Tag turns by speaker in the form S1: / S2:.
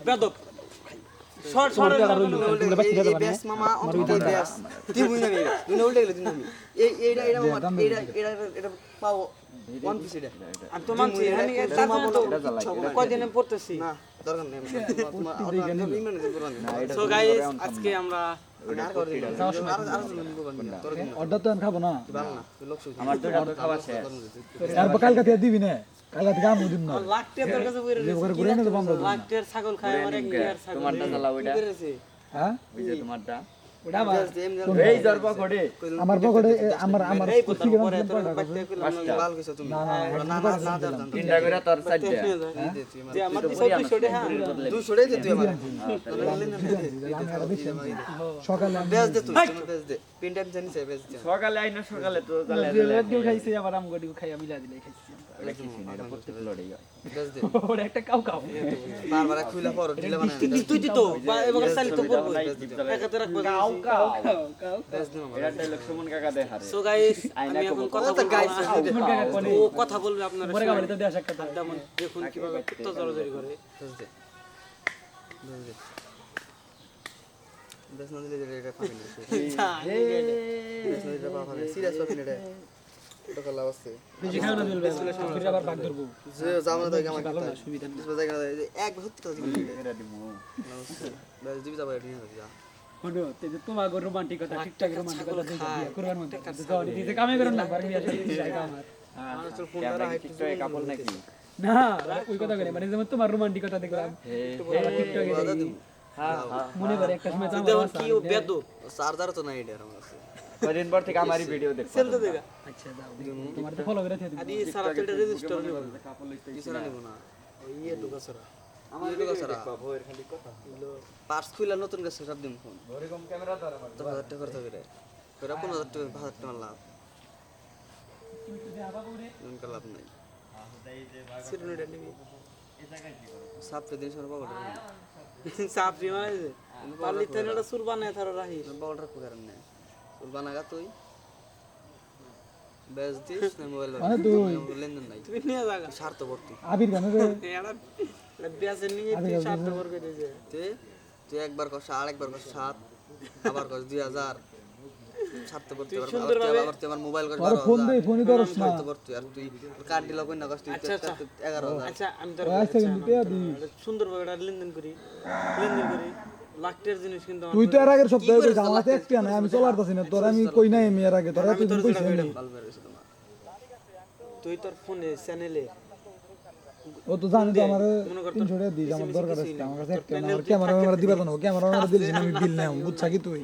S1: বেদব short short
S2: base মামা অন্তত বেস তুই বুঝ না তুই উল্টে গেলে তুই নামি এইটা এটা পাও ওয়ান পিস এটা
S1: আমি তো মানছি আমি কয়দিনে পড়তেছি
S2: না দরকার নেই
S1: সো গাইস আজকে আমরা
S3: অর্ডার তো আমি খাবো না
S2: আমার তো অর্ডার খাওয়া শেষ
S3: আর কালকে দিয়ে দিবি না কালকে থেকে আমি দিন না
S1: লাখ টাকা তোর কাছে বইরে লাখ টাকার ছাগল খায় আমার এক টাকার ছাগল
S4: তোমারটা চালাও এটা
S3: হ্যাঁ
S4: ওই যে তোমারটা
S3: ওটা
S4: এই জরবা করে
S3: আমার পকেটে আমার
S1: এই পড়তাম পরে তোর বাইতে কইলাম
S2: ভালো কইছো তুমি
S3: না না
S2: না জানতাম
S4: তিনটা করে তোর সাইডে
S1: যে আমার 200 টাকা
S2: তুই ছড়ে দে তুই আমার
S3: সকালে
S2: বেজ দে তুই বেজ দে পিন টাইম জানিস বেজ দে
S4: সকালে আইনা সকালে তো জ্বালা
S3: দিও খাইছি আবার আম গডিও খাই আমি লা দিলাই খাইছি
S4: এটা কি এটা প্রত্যেক লড়াই হয়
S2: বেজ দে
S3: ওটা একটা কাউ কাউ
S2: বারবার খুইলা পর দিলে মানে
S1: তুই দিত এবারে চালি তো পড়বো একাতে রাখবো
S4: কাউ কাউ
S2: বেজ দে মামা
S4: এটা ডায়লগ সুমন কাকা দে হারে
S1: সো গাইস আমি এখন কথা বলবো ও কথা বলবে আপনারা
S3: পরে গাবি তো দেশ একটা
S1: যেমন দেখুন কিভাবে কুত্তা জড়াজড়ি করে
S2: বেজ দে বেজ না দিলে এটা পাবি না বেজ না দিলে পাবি না সিরিয়াস পাবি না এটা এটা কলা আছে
S3: বেশি খাওয়া না দিলবে ফিরে আবার ভাগ ধরবো
S2: যে জামানা তো আমার
S3: ভালো না সুবিধা নেই
S2: জায়গা এক সত্যি কথা দিবি
S4: এটা দিমু
S2: বেজ দিবি যাবে এটা নিয়ে যা
S3: হলো তে যে তোমার গো রোমান্টিকতা ঠিকঠাক রোমান্টিকতা দিয়ে করবার মত যাওয়ানি দিতে কামে করেন না বাড়ি আসে জায়গা আমার
S4: ক্যামেরা টিকটকে কাপল নাকি
S3: না ওই কথা কই মানে যেমন তোমার রোমান্টিকতা দেখলাম টিকটকে
S4: হ্যাঁ
S3: মনে করে একটা সময় তো
S1: দেখুন কি ও বেদব
S2: চার্জার তো নাই এটা আমার কাছে
S4: কদিন পর থেকে আমারই ভিডিও দেখো
S1: সেল তো দেখা
S3: আচ্ছা যাও তোমার তো ফলো করে দিই
S1: আদি সারা তো রেজিস্টার নেব
S2: কিসরা নেব না ইয়ে ঢোকা সরা আমার ঢোকা সরা
S4: বউয়ের খালি কথা
S2: পার্টস খুইলা নতুন গাছ সব দিন ফোন
S4: ওরকম ক্যামেরা ধর আমার
S2: 10,000 টাকা করতে হবে রে তোরা 15,000 টাকা 5,000 টাকা লাভ এমন লাভ নাই সিরুনিটা নিবি সাপ পে দিন সর বাবা
S1: সাপরি মানে পারলি তো এটা সুর বানায় থারো রাহি
S2: বাবা রাখো কারণ নাই তোর বানাগা তুই বেজ দিস না মোবাইল
S3: মানে তুই
S2: লেনদেন নাই
S1: তুমি নিয়ে যাগা
S2: স্বার্থবর্তী
S3: আবির গানে রে
S1: এটা বেসে নিয়ে তুই সাথে বর করে দিয়েছে
S2: তুই একবার কর আরেকবার কর 7 আবার কর 2000 স্বার্থবর্তী আবার তুই আমার মোবাইল কর
S3: আর ফোন দে ফোনই ধরছ না
S2: স্বার্থবর্তী আর তুই কার্ড দিলা কই না কষ্ট 11,000
S1: আচ্ছা আমি তোর
S3: আচ্ছা কিন্তু পেয়া দি
S1: সুন্দর ভাবে এটা লেনদেন করি লাখ টাকার জিনিস কিন্তু আমার
S3: তুই তো এর আগের সপ্তাহে কইছ আমাতে একটা না আমি চলারতাছি না তোর আমি কই নাই আমি এর আগে তোরা তুই কইছিস
S2: ভালো বের হইছে তোমার
S1: তুই তোর ফোনে চ্যানেলে
S3: ও তো জানি তো আমার 300 টাকা দিস আমার দরকার আছে আমার কাছে একটা না ক্যামেরা দিবা না ক্যামেরা দিলে আমি বিল নাও বুঝছা কি তুই